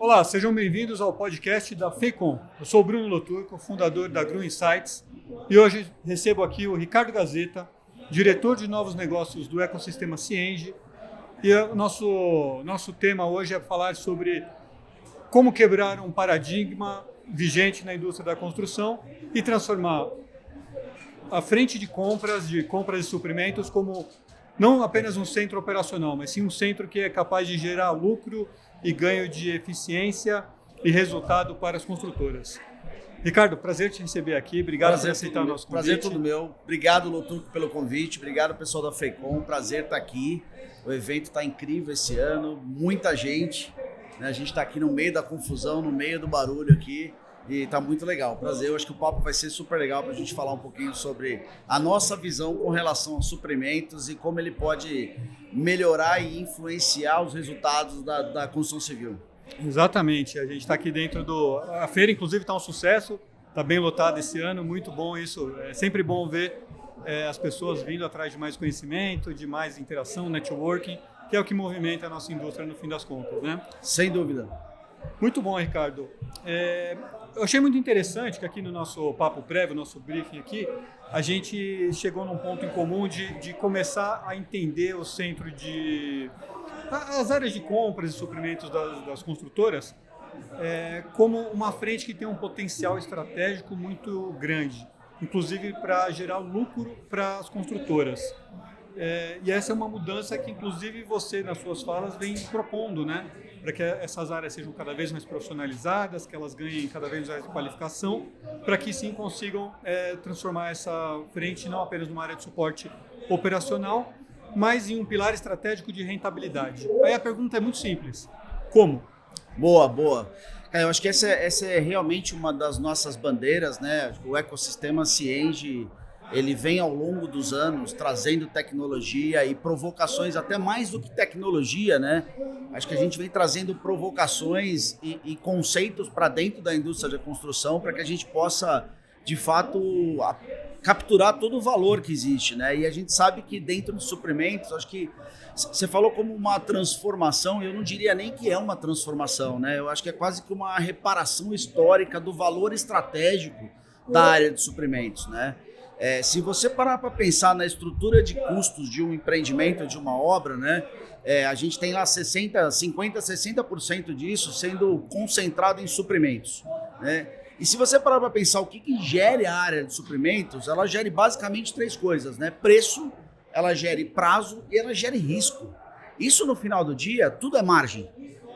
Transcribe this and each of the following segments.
Olá, sejam bem-vindos ao podcast da FEICOM. Eu sou o Bruno Loturco, fundador da Gru Insights, e hoje recebo aqui o Ricardo Gazeta, diretor de novos negócios do ecossistema Cienge, e o nosso tema hoje é falar sobre como quebrar um paradigma vigente na indústria da construção e transformar a frente de compras e suprimentos como não apenas um centro operacional, mas sim um centro que é capaz de gerar lucro e ganho de eficiência e resultado para as construtoras. Ricardo, prazer te receber aqui, obrigado por aceitar o nosso convite. Prazer todo meu, obrigado Loturco pelo convite, obrigado pessoal da FEICOM, prazer estar aqui, o evento está incrível esse ano, muita gente, né? A gente está aqui no meio da confusão, no meio do barulho aqui, e tá muito legal, prazer. Eu acho que o papo vai ser super legal para a gente falar um pouquinho sobre a nossa visão com relação aos suprimentos e como ele pode melhorar e influenciar os resultados da construção civil. Exatamente, a gente está aqui dentro a feira, inclusive está um sucesso, está bem lotada esse ano, muito bom isso, é sempre bom ver as pessoas vindo atrás de mais conhecimento, de mais interação, networking, que é o que movimenta a nossa indústria no fim das contas, né? Sem dúvida. Muito bom, Ricardo. Eu achei muito interessante que aqui no nosso papo prévio, nosso briefing aqui, a gente chegou num ponto em comum de começar a entender o centro as áreas de compras e suprimentos das construtoras como uma frente que tem um potencial estratégico muito grande, inclusive para gerar lucro para as construtoras. E essa é uma mudança que, inclusive, você, nas suas falas, vem propondo, né? Para que essas áreas sejam cada vez mais profissionalizadas, que elas ganhem cada vez mais qualificação, para que sim consigam transformar essa frente não apenas numa área de suporte operacional, mas em um pilar estratégico de rentabilidade. Aí a pergunta é muito simples. Como? Boa. Eu acho que essa é realmente uma das nossas bandeiras, né? O ecossistema Cienge, ele vem ao longo dos anos trazendo tecnologia e provocações, até mais do que tecnologia, né? Acho que a gente vem trazendo provocações e conceitos para dentro da indústria da construção para que a gente possa, de fato, capturar todo o valor que existe, né? E a gente sabe que dentro dos suprimentos, acho que você falou como uma transformação, eu não diria nem que é uma transformação, né? Eu acho que é quase que uma reparação histórica do valor estratégico da área de suprimentos, né? Se você parar para pensar na estrutura de custos de um empreendimento, de uma obra, né, a gente tem lá 60% disso sendo concentrado em suprimentos, né? E se você parar para pensar o que gere a área de suprimentos, ela gere basicamente três coisas, né? Preço, ela gere prazo e ela gere risco. Isso no final do dia, tudo é margem,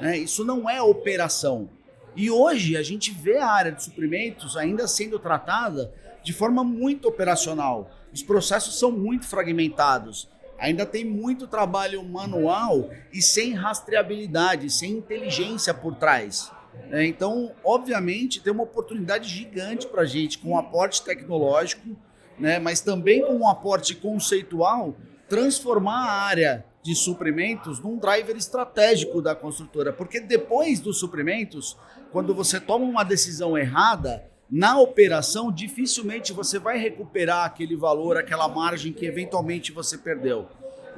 né? Isso não é operação. E hoje a gente vê a área de suprimentos ainda sendo tratada de forma muito operacional. Os processos são muito fragmentados. Ainda tem muito trabalho manual e sem rastreabilidade, sem inteligência por trás. Então, obviamente, tem uma oportunidade gigante para a gente, com um aporte tecnológico, né, mas também com um aporte conceitual, transformar a área de suprimentos num driver estratégico da construtora. Porque depois dos suprimentos, quando você toma uma decisão errada, na operação, dificilmente você vai recuperar aquele valor, aquela margem que eventualmente você perdeu.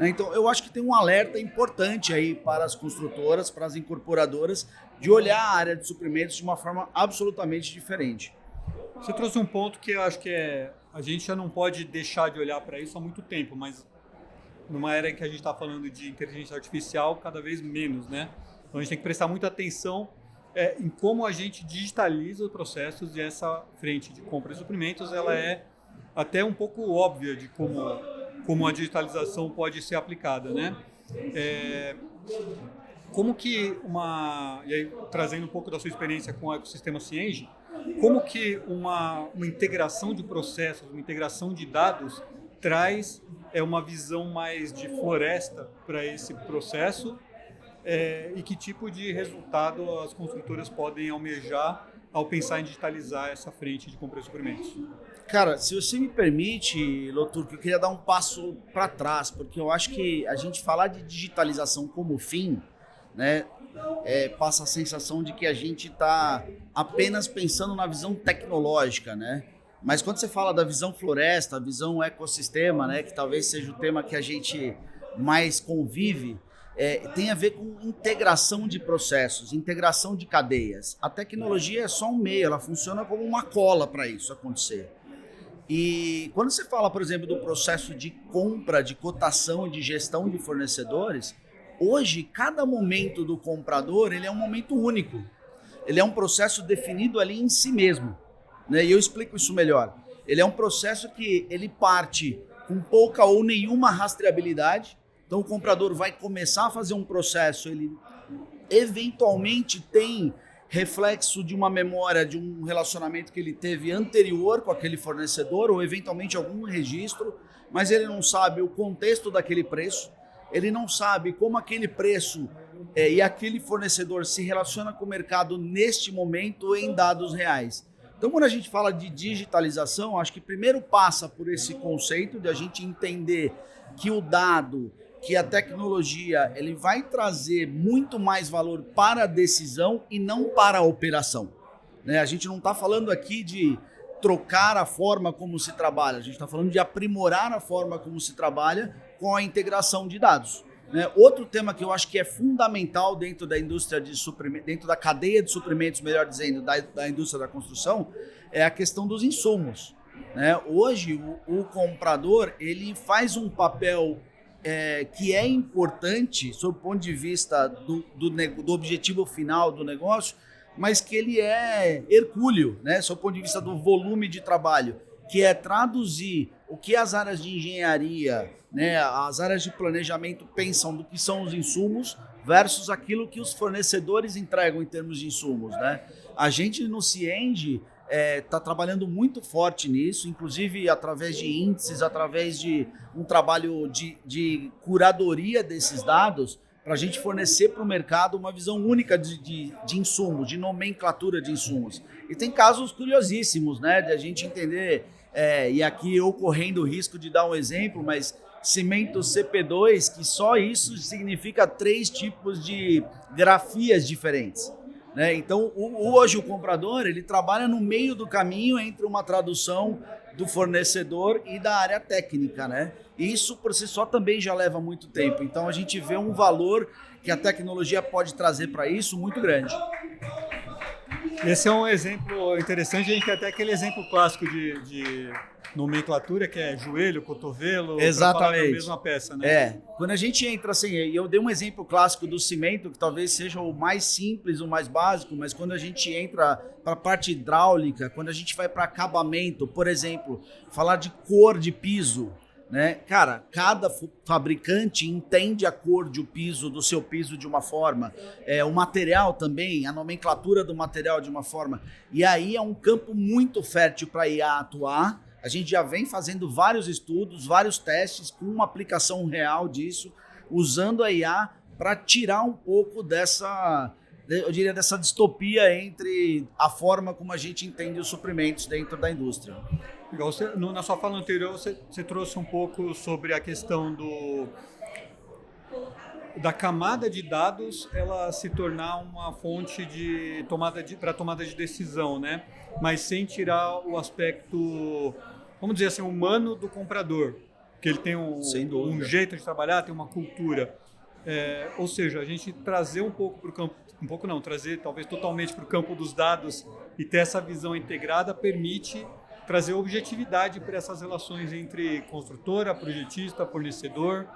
Então, eu acho que tem um alerta importante aí para as construtoras, para as incorporadoras, de olhar a área de suprimentos de uma forma absolutamente diferente. Você trouxe um ponto que eu acho que a gente já não pode deixar de olhar para isso há muito tempo, mas numa era em que a gente está falando de inteligência artificial, cada vez menos, né? Então, a gente tem que prestar muita atenção em como a gente digitaliza os processos, e essa frente de compra e suprimentos ela é até um pouco óbvia de como a digitalização pode ser aplicada, né? Como que e aí, trazendo um pouco da sua experiência com o ecossistema Cienge, como que uma integração de processos, uma integração de dados traz uma visão mais de floresta para esse processo, e que tipo de resultado as construtoras podem almejar ao pensar em digitalizar essa frente de compra e suprimentos? Cara, se você me permite, Loturco, eu queria dar um passo para trás, porque eu acho que a gente falar de digitalização como fim, né, passa a sensação de que a gente está apenas pensando na visão tecnológica, né? Mas quando você fala da visão floresta, a visão ecossistema, né, que talvez seja o tema que a gente mais convive, tem a ver com integração de processos, integração de cadeias. A tecnologia é só um meio, ela funciona como uma cola para isso acontecer. E quando você fala, por exemplo, do processo de compra, de cotação e de gestão de fornecedores, hoje, cada momento do comprador ele é um momento único. Ele é um processo definido ali em si mesmo, né? E eu explico isso melhor. Ele é um processo que ele parte com pouca ou nenhuma rastreabilidade. Então o comprador vai começar a fazer um processo, ele eventualmente tem reflexo de uma memória, de um relacionamento que ele teve anterior com aquele fornecedor, ou eventualmente algum registro, mas ele não sabe o contexto daquele preço, ele não sabe como aquele preço e aquele fornecedor se relaciona com o mercado neste momento em dados reais. Então, quando a gente fala de digitalização, acho que primeiro passa por esse conceito de a gente entender que o dado, que a tecnologia, ele vai trazer muito mais valor para a decisão e não para a operação, né? A gente não está falando aqui de trocar a forma como se trabalha, a gente está falando de aprimorar a forma como se trabalha com a integração de dados, né? Outro tema que eu acho que é fundamental dentro da indústria de suprimentos, dentro da cadeia de suprimentos, melhor dizendo, da indústria da construção, é a questão dos insumos, né? Hoje, o comprador, ele faz um papel que é importante sob o ponto de vista do objetivo final do negócio, mas que ele é hercúleo, né, sob o ponto de vista do volume de trabalho, que é traduzir o que as áreas de engenharia, né, as áreas de planejamento pensam do que são os insumos versus aquilo que os fornecedores entregam em termos de insumos, né? A gente no Cienge está trabalhando muito forte nisso, inclusive através de índices, através de um trabalho de curadoria desses dados, para a gente fornecer para o mercado uma visão única de insumos, de nomenclatura de insumos. E tem casos curiosíssimos, né, de a gente entender, e aqui eu correndo o risco de dar um exemplo, mas cimento CP2, que só isso significa 3 tipos de grafias diferentes, né? Então, hoje o comprador ele trabalha no meio do caminho entre uma tradução do fornecedor e da área técnica, né? E isso por si só também já leva muito tempo. Então, a gente vê um valor que a tecnologia pode trazer para isso muito grande. Esse é um exemplo interessante, a gente tem até aquele exemplo clássico de nomenclatura, que é joelho, cotovelo, exatamente, a mesma peça, né? Quando a gente entra assim, eu dei um exemplo clássico do cimento, que talvez seja o mais simples, o mais básico, mas quando a gente entra para a parte hidráulica, quando a gente vai para acabamento, por exemplo, falar de cor de piso, né? Cara, cada fabricante entende a cor do seu piso de uma forma, o material também, a nomenclatura do material de uma forma, e aí é um campo muito fértil para a IA atuar. A gente já vem fazendo vários estudos, vários testes com uma aplicação real disso, usando a IA para tirar um pouco dessa, eu diria, dessa distopia entre a forma como a gente entende os suprimentos dentro da indústria. Igual na sua fala anterior, você trouxe um pouco sobre a questão da camada de dados ela se tornar uma fonte de para tomada de decisão, né? Mas sem tirar o aspecto, vamos dizer assim, humano do comprador, que ele tem um jeito de trabalhar, tem uma cultura. Ou seja, a gente trazer um pouco para o campo, trazer talvez totalmente para o campo dos dados e ter essa visão integrada permite trazer objetividade para essas relações entre construtora, projetista, fornecedor.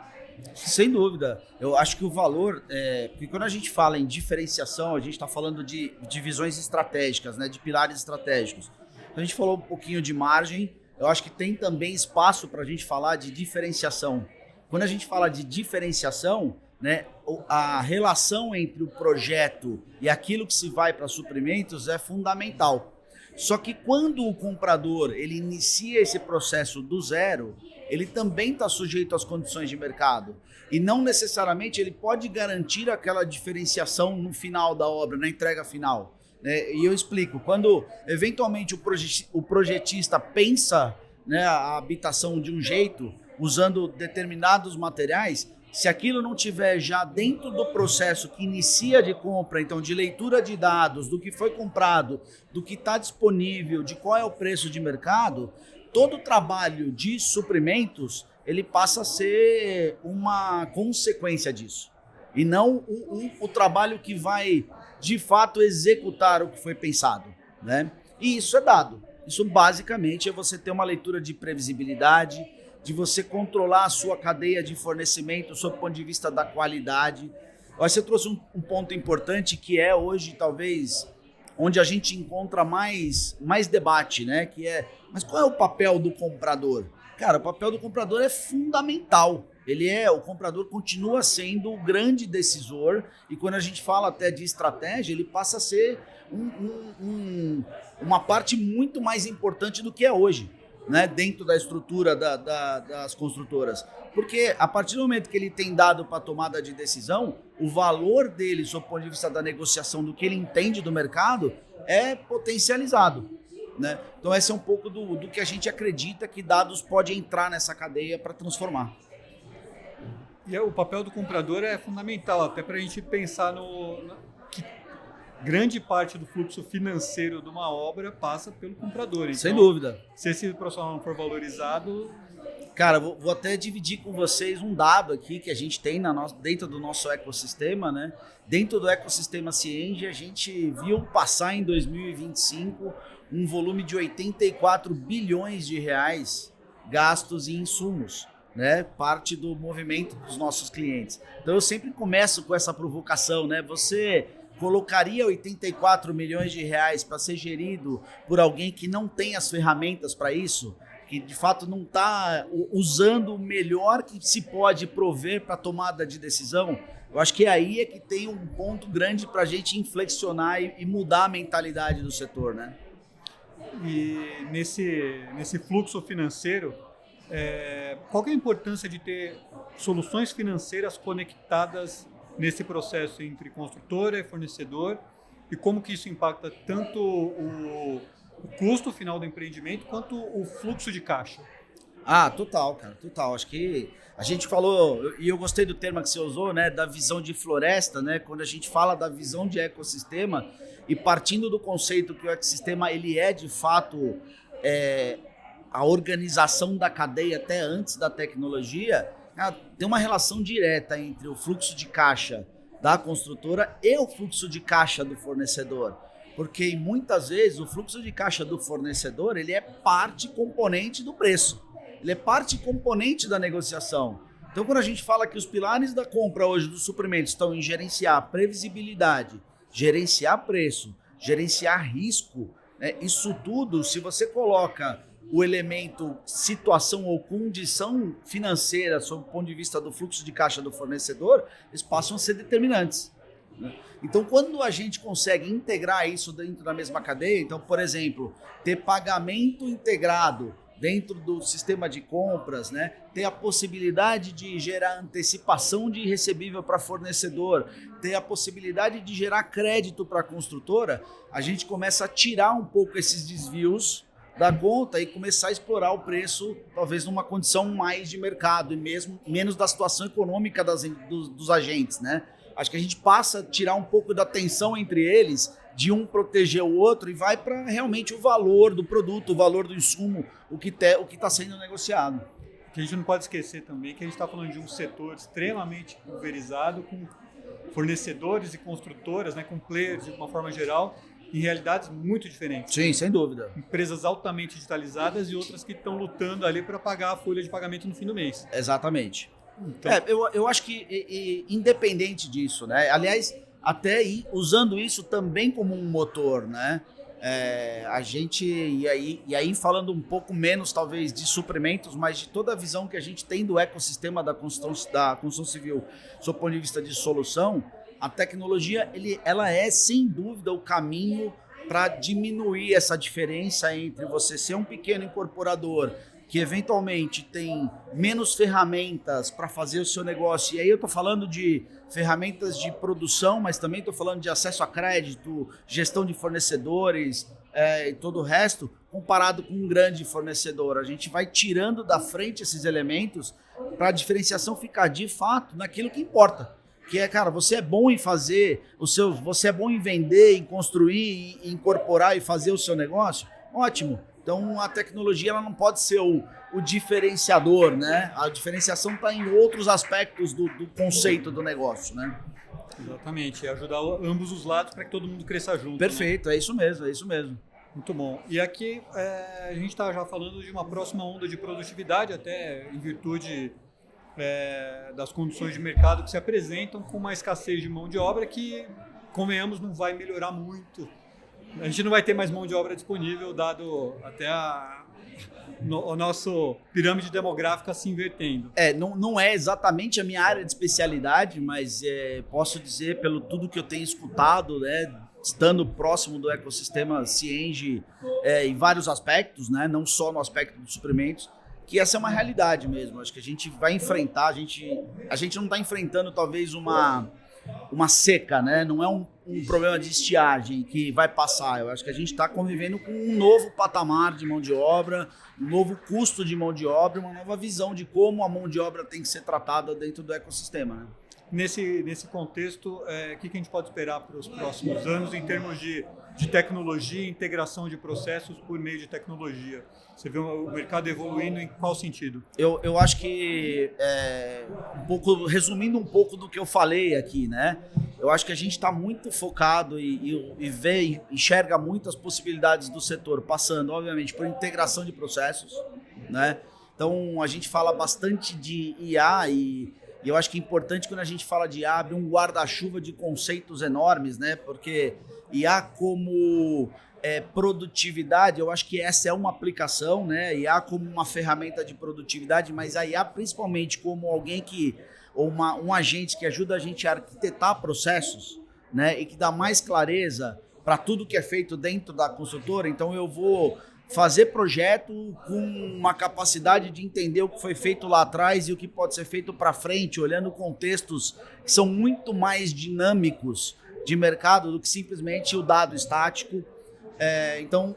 Sem dúvida. Eu acho que o valor, porque quando a gente fala em diferenciação, a gente está falando de divisões estratégicas, né, de pilares estratégicos. A gente falou um pouquinho de margem, eu acho que tem também espaço para a gente falar de diferenciação. Quando a gente fala de diferenciação, né, a relação entre o projeto e aquilo que se vai para suprimentos é fundamental. Só que quando o comprador ele inicia esse processo do zero, ele também está sujeito às condições de mercado. E não necessariamente ele pode garantir aquela diferenciação no final da obra, na entrega final, né? E eu explico, quando eventualmente o projetista pensa, né, a habitação de um jeito, usando determinados materiais, se aquilo não tiver já dentro do processo que inicia de compra, então de leitura de dados, do que foi comprado, do que está disponível, de qual é o preço de mercado, todo o trabalho de suprimentos, ele passa a ser uma consequência disso, e não o trabalho que vai, de fato, executar o que foi pensado, né? E isso é dado. Isso, basicamente, é você ter uma leitura de previsibilidade, de você controlar a sua cadeia de fornecimento sob o ponto de vista da qualidade. Eu acho que você trouxe um ponto importante que é hoje, talvez, onde a gente encontra mais debate, né? Que é, mas qual é o papel do comprador? Cara, o papel do comprador é fundamental. O comprador continua sendo o grande decisor, e quando a gente fala até de estratégia, ele passa a ser uma parte muito mais importante do que é hoje, né, dentro da estrutura das construtoras. Porque a partir do momento que ele tem dado para tomada de decisão, o valor dele, sob o ponto de vista da negociação, do que ele entende do mercado, é potencializado, né? Então esse é um pouco do que a gente acredita que dados pode entrar nessa cadeia para transformar. E o papel do comprador é fundamental, até para a gente pensar que grande parte do fluxo financeiro de uma obra passa pelo comprador. Então, sem dúvida. Se esse profissional não for valorizado... Cara, vou até dividir com vocês um dado aqui que a gente tem dentro do nosso ecossistema, né? Dentro do ecossistema Cienge, a gente viu passar em 2025 um volume de 84 bilhões de reais gastos em insumos, né? Parte do movimento dos nossos clientes. Então eu sempre começo com essa provocação, né? Você colocaria 84 milhões de reais para ser gerido por alguém que não tem as ferramentas para isso, que de fato não está usando o melhor que se pode prover para tomada de decisão? Eu acho que aí é que tem um ponto grande para a gente inflexionar e mudar a mentalidade do setor, né? E nesse fluxo financeiro, qual que é a importância de ter soluções financeiras conectadas nesse processo entre construtora e fornecedor, e como que isso impacta tanto o custo final do empreendimento quanto o fluxo de caixa? Total, cara, total. Acho que a gente falou, e eu gostei do termo que você usou, né, da visão de floresta, né? Quando a gente fala da visão de ecossistema, e partindo do conceito que o ecossistema ele é de fato a organização da cadeia até antes da tecnologia, tem uma relação direta entre o fluxo de caixa da construtora e o fluxo de caixa do fornecedor. Porque muitas vezes o fluxo de caixa do fornecedor ele é parte componente do preço, ele é parte componente da negociação. Então, quando a gente fala que os pilares da compra hoje dos suprimentos estão em gerenciar previsibilidade, gerenciar preço, gerenciar risco, né? Isso tudo, se você coloca o elemento situação ou condição financeira sob o ponto de vista do fluxo de caixa do fornecedor, eles passam a ser determinantes, né? Então, quando a gente consegue integrar isso dentro da mesma cadeia, então, por exemplo, ter pagamento integrado dentro do sistema de compras, né? Ter a possibilidade de gerar antecipação de recebível para fornecedor, ter a possibilidade de gerar crédito para a construtora, a gente começa a tirar um pouco esses desvios da conta e começar a explorar o preço, talvez numa condição mais de mercado e mesmo menos da situação econômica dos agentes, né? Acho que a gente passa a tirar um pouco da tensão entre eles, de um proteger o outro, e vai para realmente o valor do produto, o valor do insumo, o que está sendo negociado. Que a gente não pode esquecer também que a gente está falando de um setor extremamente pulverizado, com fornecedores e construtoras, né, com players de uma forma geral, em realidades muito diferentes. Sim, sem dúvida. Empresas altamente digitalizadas e outras que estão lutando ali para pagar a folha de pagamento no fim do mês. Exatamente. Então, eu acho que independente disso, né? Aliás, até usando isso também como um motor, né? A gente, e aí falando um pouco menos talvez de suprimentos, mas de toda a visão que a gente tem do ecossistema da construção civil, sob o ponto de vista de solução, a tecnologia ela é sem dúvida o caminho para diminuir essa diferença entre você ser um pequeno incorporador que eventualmente tem menos ferramentas para fazer o seu negócio. E aí eu estou falando de ferramentas de produção, mas também estou falando de acesso a crédito, gestão de fornecedores e todo o resto, comparado com um grande fornecedor. A gente vai tirando da frente esses elementos para a diferenciação ficar de fato naquilo que importa. Que é, cara, você é bom em fazer você é bom em vender, em construir, em incorporar e fazer o seu negócio? Ótimo. Então a tecnologia ela não pode ser o diferenciador, né? A diferenciação está em outros aspectos do conceito do negócio, né? Exatamente, ajudar ambos os lados para que todo mundo cresça junto. Perfeito, né? É isso mesmo, é isso mesmo. Muito bom. E aqui a gente está já falando de uma próxima onda de produtividade, até em virtude das condições de mercado que se apresentam, com uma escassez de mão de obra que, convenhamos, não vai melhorar muito. A gente não vai ter mais mão de obra disponível, dado até a nossa pirâmide demográfica se invertendo. Não é exatamente a minha área de especialidade, mas posso dizer, pelo tudo que eu tenho escutado, né, estando próximo do ecossistema Cienge em vários aspectos, né, não só no aspecto dos suprimentos, que essa é uma realidade mesmo. Acho que a gente vai enfrentar, a gente não está enfrentando talvez uma seca, né? Não é um problema de estiagem que vai passar. Eu acho que a gente está convivendo com um novo patamar de mão de obra, um novo custo de mão de obra, uma nova visão de como a mão de obra tem que ser tratada dentro do ecossistema, né? Nesse contexto, o que a gente pode esperar para os próximos anos em termos de tecnologia e integração de processos por meio de tecnologia? Você vê o mercado evoluindo em qual sentido? Eu acho que, resumindo um pouco do que eu falei aqui, né? Eu acho que a gente está muito focado e enxerga muitas possibilidades do setor, passando, obviamente, por integração de processos, né? Então, a gente fala bastante de IA e eu acho que é importante quando a gente fala de IA, abrir um guarda-chuva de conceitos enormes, né? Porque IA como produtividade, eu acho que essa é uma aplicação, né? IA como uma ferramenta de produtividade, mas a IA principalmente como alguém um agente que ajuda a gente a arquitetar processos, né? E que dá mais clareza para tudo que é feito dentro da construtora. Então eu vou fazer projeto com uma capacidade de entender o que foi feito lá atrás e o que pode ser feito para frente, olhando contextos que são muito mais dinâmicos de mercado do que simplesmente o dado estático. Então,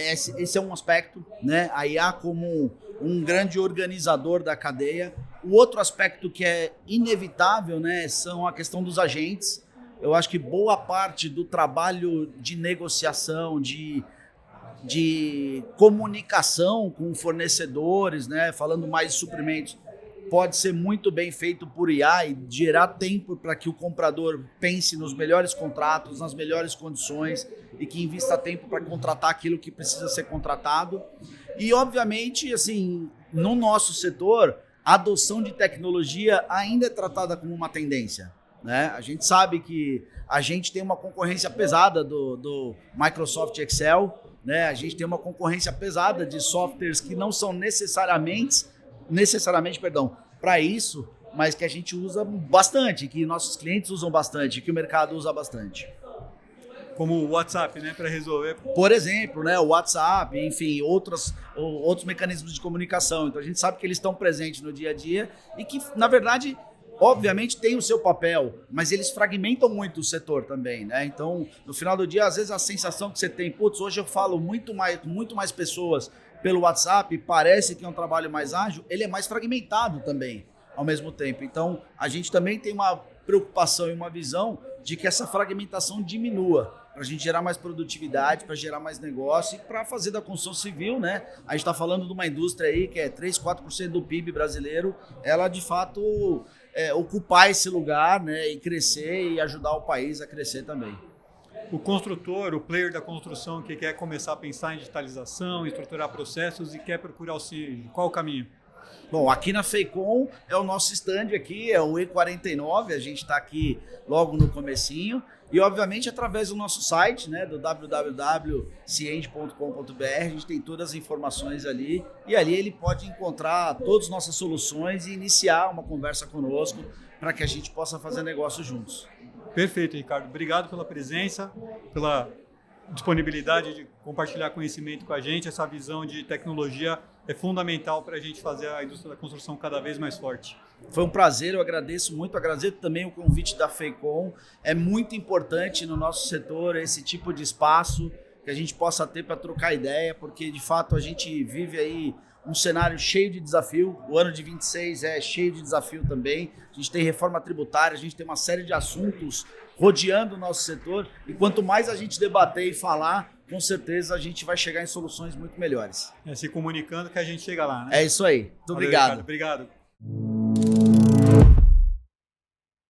esse é um aspecto, né? A IA como um grande organizador da cadeia. O outro aspecto que é inevitável, né, são a questão dos agentes. Eu acho que boa parte do trabalho de negociação, de comunicação com fornecedores, né, falando mais de suprimentos, pode ser muito bem feito por IA e gerar tempo para que o comprador pense nos melhores contratos, nas melhores condições e que invista tempo para contratar aquilo que precisa ser contratado. E, obviamente, assim, no nosso setor, a adoção de tecnologia ainda é tratada como uma tendência, né? A gente sabe que a gente tem uma concorrência pesada do Microsoft Excel, né? A gente tem uma concorrência pesada de softwares que não são necessariamente para isso, mas que a gente usa bastante, que nossos clientes usam bastante, que o mercado usa bastante. Como o WhatsApp, né, para resolver. Por exemplo, né, o WhatsApp, enfim, outros mecanismos de comunicação. Então a gente sabe que eles estão presentes no dia a dia e que, na verdade, obviamente tem o seu papel, mas eles fragmentam muito o setor também, né? Então, no final do dia, às vezes a sensação que você tem, hoje eu falo muito mais pessoas pelo WhatsApp, parece que é um trabalho mais ágil, ele é mais fragmentado também, ao mesmo tempo. Então, a gente também tem uma preocupação e uma visão de que essa fragmentação diminua, para a gente gerar mais produtividade, para gerar mais negócio e para fazer da construção civil, né? A gente está falando de uma indústria aí que é 3, 4% do PIB brasileiro, ela de fato ocupar esse lugar, né? E crescer e ajudar o país a crescer também. O construtor, o player da construção que quer começar a pensar em digitalização, estruturar processos e quer procurar auxílio, qual o caminho? Bom, aqui na FEICOM é o nosso stand aqui, é o E49, a gente está aqui logo no comecinho e obviamente através do nosso site, né, do www.cienge.com.br, a gente tem todas as informações ali e ali ele pode encontrar todas as nossas soluções e iniciar uma conversa conosco para que a gente possa fazer negócio juntos. Perfeito, Ricardo. Obrigado pela presença, pela disponibilidade de compartilhar conhecimento com a gente. Essa visão de tecnologia é fundamental para a gente fazer a indústria da construção cada vez mais forte. Foi um prazer, eu agradeço muito, agradeço também o convite da FEICOM. É muito importante no nosso setor esse tipo de espaço que a gente possa ter para trocar ideia, porque de fato a gente vive aí um cenário cheio de desafio. O ano de 26 é cheio de desafio também. A gente tem reforma tributária, a gente tem uma série de assuntos rodeando o nosso setor e quanto mais a gente debater e falar, com certeza a gente vai chegar em soluções muito melhores. Se comunicando que a gente chega lá, né? É isso aí. Muito Valeu, obrigado. Ricardo. Obrigado.